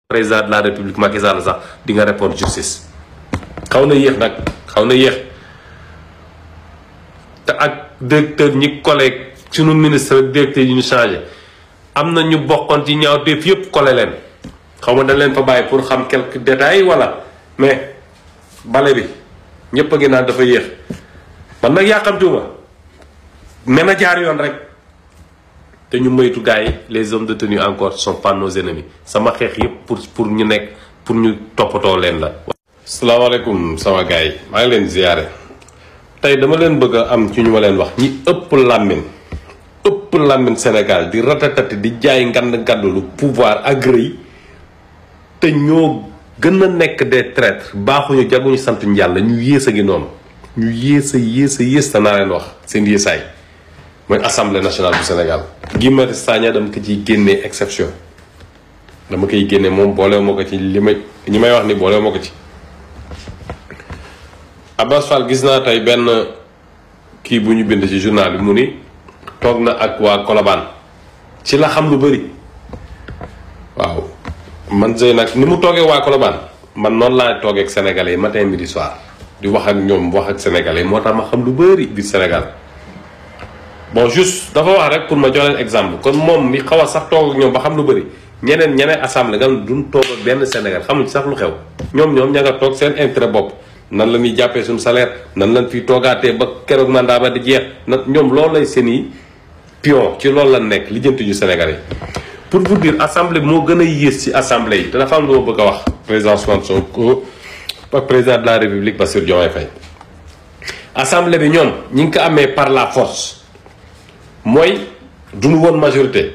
président de la république Macky Sall sax di nga répondre justice. xaw na yéex nag xaw na yéex te ak directeur ñi collègue sunu ministre directeur yi ñu changé am na ñu bokkoon ci ñaawteef yëpp collé leen xaw ma dañ leen fa bàyyi pour xam quelques détails wala mais bale bi ñëpp a ngi naan dafa yéex man nag yàqamtuuma mais na jaar yoon rek te ñu moytu gars yi les hommes de tenue encore sont pas nos ennemis sama xeex yëpp pour ñu nekk pour ñu toppatoo leen la. salaamaaleykum sama gars yi maa ngi leen ziyaare tey dama leen bëgg a am ci ñu ma leen wax ñi ëpp làmmiñ Sénégal di ratatati di jaay ngand lu pouvoir agré te ñoo gën a nekk des traîtres baaxuñu jaguñu sant njàll ñu yées a ngi noonu ñu yées te naa leen wax seen yéesaay mooy assemblée nationale bu Sénégal. Guy Marius Sagna dama ko ciy génnee exception dama koy génne moom boolewu ma ko ci ñi may wax ni boolewu ma ko ci. Abass Fall gis naa tey benn kii bu ñu bind ci journal bi mu ni toog na ak waa Colobane ci la xam lu bëri waaw man Zey nag ni mu toogee waa Colobane man noonu laa toogee ak sénégalais yi matin midi soir di wax ak ñoom wax ak sénégalais yi moo tax ma xam lu bëri biir Sénégal bon juste dafa wax rek pour ma jox leen exemple kon moom mi xaw a sax toog ak ñoom ba xam lu bëri ñeneen assemblée nga duñ toog ak benn Sénégal xamuñ sax lu xew ñoom ña nga toog seen intérêt bopp. nan la ñuy jàppee suñu salaire nan lañ fiy toogaatee ba keroog mandat ba di jeex nag ñoom loolu lay seen i pion ci loolu la nekk lijjanti ñu Sénégalais pour vous dire assemblée moo gën a yées ci assemblée yi te dafa am lu ma bëgg a wax président Ousmane Sonko ak président de la République Bassirou Diomaye Faye assemblée bi ñoom ñi ngi ko amee par la force mooy duñu woon majorité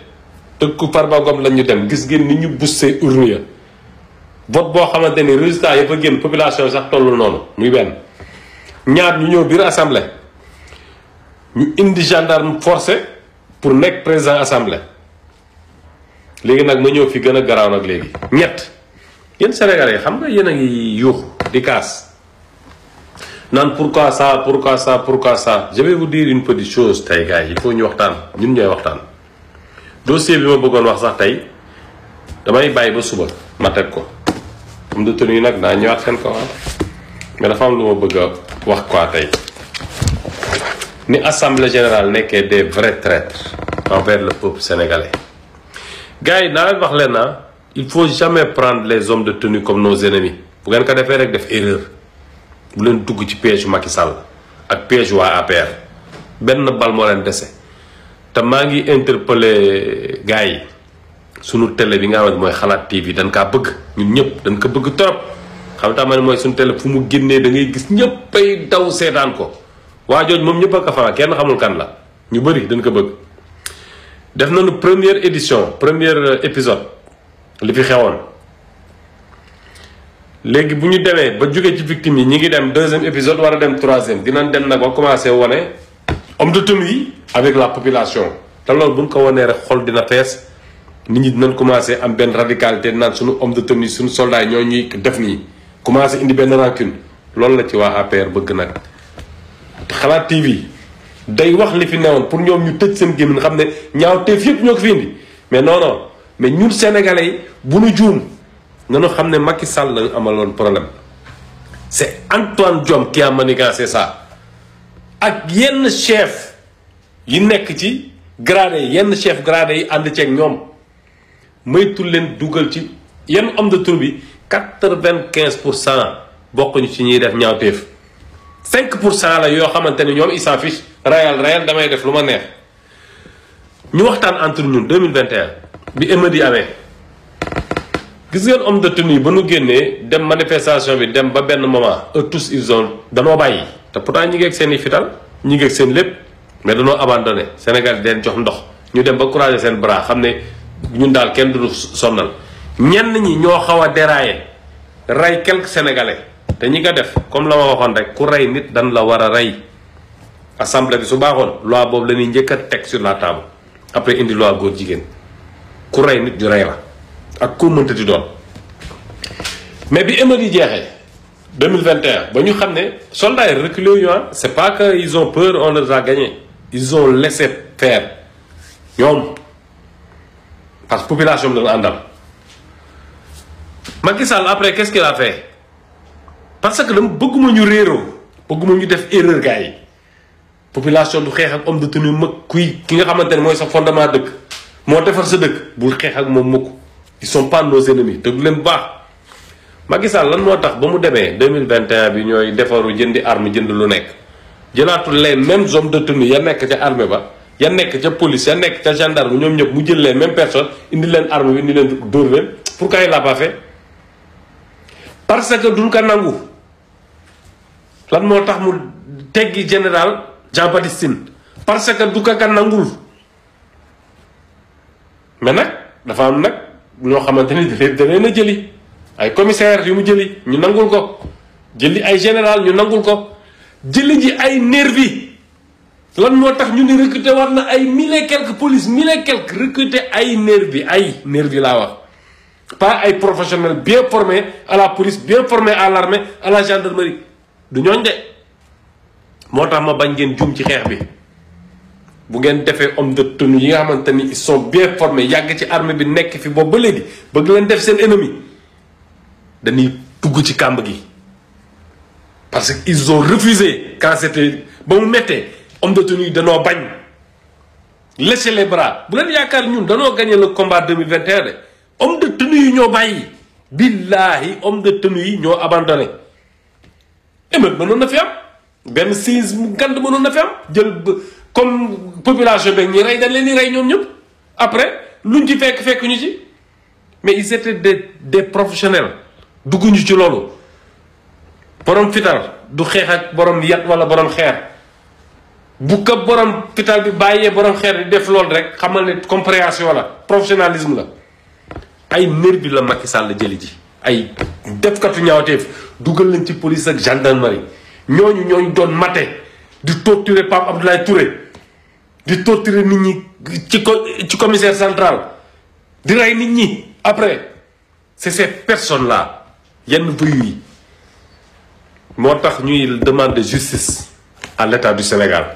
te ku Farba Ngom lañ ñu dem gis ngeen ni ñu boosté urne ya vote boo xamante ni résultat yi fa génn population yi sax tollu noonu muy benn ñaar ñu ñëw biir assemblée ñu indi gendarme forcé pour nekk président assemblée léegi nag ma ñëw fi gën a garaaw nag léegi ñett yéen Sénégalais yi xam nga yéen a ngi yuuxu di kaas naan pourquoi ça je vais vous dire une petite chose tey gars yi il faut ñu waxtaan ñun ñooy waxtaan dossier bi ma bëggoon wax sax tey damay bàyyi ba suba ma teg ko am de tenue nag naa ñëwaat seen kaw mais dafa am lu ma bëgg a wax quoi tey ni assemblée générale nekkee des vrais traîtres envers le peuple sénégalais gars yi naa leen wax leen na il faut jamais prendre les hommes de tenue comme nos ennemis bu ngeen ko defee rek def erreur bu leen dugg ci piège Macky Sall ak piège waa APR benn bal moo leen dese te maa ngi interpellé gars yi sunu télé bi nga xamante mooy xalaat TV dañ kaa bëgg ñun ñëpp dañ ko bëgg trop xam nga ne mooy sunu télé fu mu génnee da ngay gis ñëppay daw seetaan ko waa jooj moom ñëpp a ko fa kenn xamul kan la ñu bëri dañ ko bëgg. def nañu première édition premier épisode li fi xewoon léegi bu ñu demee ba jógee ci victime yi ñi ngi dem deuxième épisode war a dem troisième dinañ dem nag ba commencé wane homme de tenue yi avec la population te loolu buñ ko wanee rek xol dina fees. nit ñi dinañ commencé am benn radicalité naan suñu homme de tenue suñu soldat ñoo ñuy def nii commencé indi benn rancune loolu la ci waa APR bëgg nag xalaat TV day wax li fi newoon pour ñoom ñu tëj seen gémmiñ xam ne ñaaw teef yëpp ñoo ko fi indi mais non mais ñun sénégalais yi bu nu juum nga ñu xam ne Macky Sall lañu amaloon problème c'est Antoine Diome qui a manigancé ça ak yenn chef yi nekk ci gradé yi yenn chef gradé yi ànd ceeg ñoom moytu leen dugal ci yenn homme de tenue bi 95% bokkuñu ci ñuy def ñaawteef 5% la yoo xamante ne ñoom ils s'en fichent réel damay def lu ma neex ñu waxtaan entre ñun 2021 bi émeute yi amee gis ngeen homme de tenue yi ba nu génnee dem manifestation bi dem ba benn moment eux tous ils ont danoo bàyyi te pourtant ñi ngi ak seen i fital ñi ngi ak seen lépp mais danoo abandonné Sénégal di leen jox ndox ñu dem ba croiser seen bras xam ne ñun daal kenn du sonnal ñenn ñi ñoo xaw a déraillé rey quelques sénégalais te ñi nga def comme la ma waxoon rek ku rey nit dan la war a rey assemblée bi su baaxoon loi boobu la ñuy njëkk a teg sur la table après indi loi góor jigéen ku rey nit ñu rey la ak ku mënta di doon mais bi émeute yi jeexee 2021 ba ñu xam ne soldats yi reculé ñu c'est pas que ils ont peur on les a gagné ils ont laissé faire ñoom parce que population bi dañu àndal Macky Sall après qu'est-ce qu'il a fait parce que dama bëgguma ñu réeroo bëgguma ñu def erreur gars yi population du xeex ak homme de tenue mag kuy ki nga xamante ne mooy sa fondement dëkk moo defar sa dëkk bul xeex ak moom mukk ils sont pas nos ennemis te du leen baax. Macky Sall lan moo tax ba mu demee 2021 bi ñooy defaru jëndi arme jënd lu nekk jëlaatul les mêmes hommes de tenue ya nekk ca armée ba ya nekk ca police ya nekk ca gendarme ñoom ñëpp mu jël les mêmes personnes indi leen arme bi indi leen dóor leen pourquoi il l'a pas fait parce que duñ ko nangu. lan moo tax mu teggi général Jean-Baptiste Tine parce que du ko nangul mais nag dafa am nag ñoo xamante ni da leen a jëli ay commissaire yu mu jëli ñu nangul ko jëli ay général ñu nangul ko jëli ji ay nervi lan moo tax ñu ni recruter war na ay 1000 et quelques police 1000 et quelques recruter ay nervi laa wax pas ay professionnels bien formés à la police bien formés à l'armée à la gendarmerie du ñooñ de moo tax ma bañ ngeen juum ci xeex bi bu ngeen defee homme de tenue yi nga xamante ni ils sont bien formés yàgg ci armée bi nekk fi boobu ba léegi bëgg leen def seen ennemi dañuy tugg ci kàmb gi parce que ils ont refusé quand c'était ba mu méttee homme de tenue yi danoo bañ laisser les bras bu leen yaakaar ñun danoo gagné le combat 2021 de homme de tenue yi ñoo bàyyi billaahi homme de tenue yi ñoo abandonné émeute mënoon na fi am benn siis mu gand mënoon na fi am jël comme population beeg ñi rey dañ leen di rey ñoom ñëpp après luñ ci fekk ñu ci mais ils étaient des professionnels dugguñu ci loolu borom fital du xeex ak borom yat wala borom xeer bu ko borom fital bi bàyyee borom xeer di def loolu rek xamal ne compréhension la professionnalisme la ay nervi la Macky Sall jëli ji ay defkatu ñaawteef dugal leen ci police ak gendarmerie ñooñu doon mate di torturer Pape Abdoulaye Touré di torturer nit ñi ci commissaire central di rey nit ñi après c'est ces personnes là yenn voyous yi moo tax ñuy demander justice à l'État du Sénégal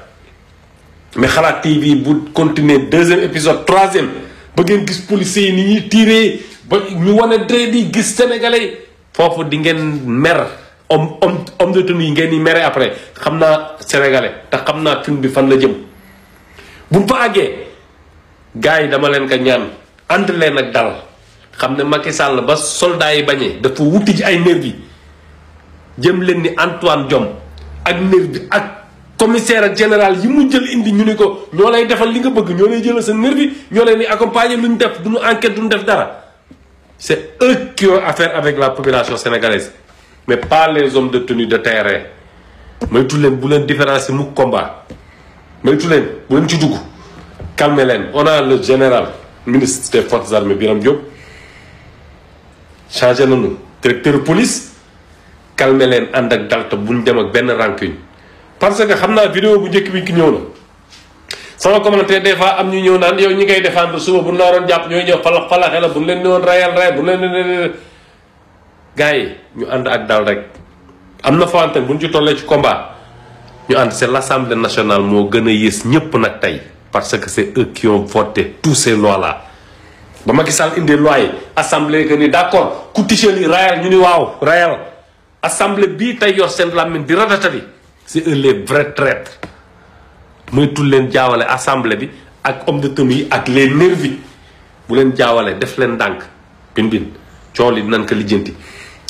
mais Xalaat TV bu continuer 2e épisode 3e ba ngeen gis policiers yi ni ñuy tirer ba ñu wane dre di gis sénégalais foofu di ngeen mer homme de tenue yi ngeen di mere après xam naa sénégalais te xam naa film bi fan la jëm buñ fa àggee gars yi dama leen ko ñaan ànd leen ak dal xam ne Macky Sall ba soldats yi bañee dafa wuti ji ay nervi jëm leen ni Antoine Diome ak nervi ak commissaire ak général yi mu jël indi ñu ni ko ñoo lay defal li nga bëgg ñoo lay jëlal sa nervi ñoo leen ni accompagner lu ñu def duñu enquête duñu def dara c'est eux qui ont affaire avec la population sénégalaise mais pas les hommes de tenue de terrain moytu leen bu leen différencier mu combat moytu leen bu leen ci dugg calmer leen on a le général ministre des forces armées Birame Diop changé nañu directeur police calmer leen ànd ak dalta buñ dem ak benn rancune parce que xam naa vidéo bu njëkk bi ki ñëw na sama commentaire des fois am ñu ñëw naan yow ñi ngay défendre suba bu ñu la waroon jàpp ñooy ñëw falaxe la bu ñu leen ne woon rayal bu ñu leen gars yi ñu ànd ak dal rek am na fawante bu ñu ci tollee ci combat ñu ànd c'est l'Assemblée nationale moo gën a yées ñëpp nag tey parce que c'est eux qui ont voté tous ces lois là ba Macky Sall indi loi yi assemblée que ni d'accord ku tichel yi rayal ñu ni waaw rayal assemblée bii tey yor seen làmmiñ di ratatati c'est eux les vrais traîtres moytu leen jaawale assemblée bi ak homme de tenue yi ak les nervis bu leen jaawale def leen ndànk bin coow li dinañ ko lijjanti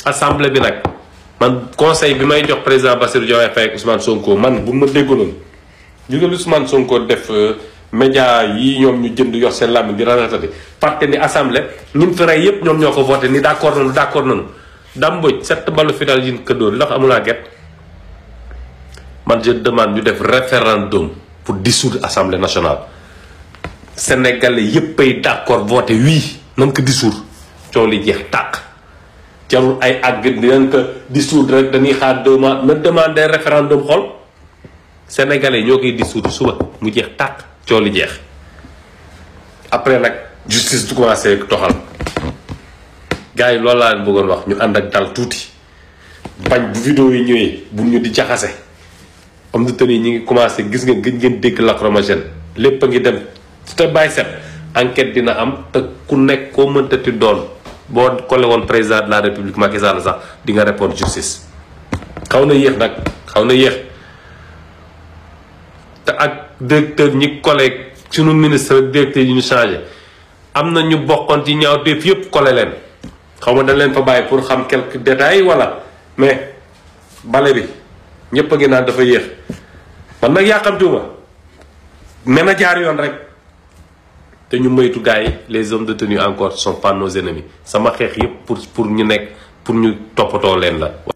assemblée bi nag man conseil bi may jox président Bassirou Diomaye Faye ak Ousmane Sonko man bu ma déggaloon jóge Ousmane Sonko def média yi ñoom ñu jënd yor seen làmmiñ di ratatati fàtte ni assemblée ñun fi rey yépp ñoom ñoo ko voté ni d'accord nañu damboj 7 ballu final yin këdóor ndax amulaa get man je demande ñu def référendum pour dissoudre assemblée nationale sénégalais yépp ay d'accord voté oui nañ ko dissoudre coow li jeex tàq jarul ay àgg dinañ ko dissoudre rek dañuy xaar 2 mois na demander référendum xool sénégalais ñoo koy dissoudre suba mu jeex tàq coow li jeex après nag justice du commencé toxal gars yi loolu laa leen bëggoon wax ñu ànd ak dal tuuti bañ bu vidéo yi ñëwee bu ñu di jaxase am na tey ñi ngi commencé gis ngeen gëj ngeen dégg lacrymogène lépp a ngi dem step by step enquête dina am te ku nekk koo mëntati doon boo collé woon président de la république Macky Sall sax di nga répondre justice. xaw na yéex nag xaw na yéex te ak directeur ñi collé sunu ministre ak directeur yi ñu changé am na ñu bokkoon ci ñaawteef yëpp collé leen xaw ma dañ leen fa bàyyi pour xam quelques détails wala mais bale bi ñëpp a ngi naan dafa yéex man nag yàqamtuuma mën a jaar yoon rek te ñu moytu gars yi les hommes de tenue encore sont pas nos ennemis sama xeex yëpp pour ñu nekk pour ñu toppatoo leen la.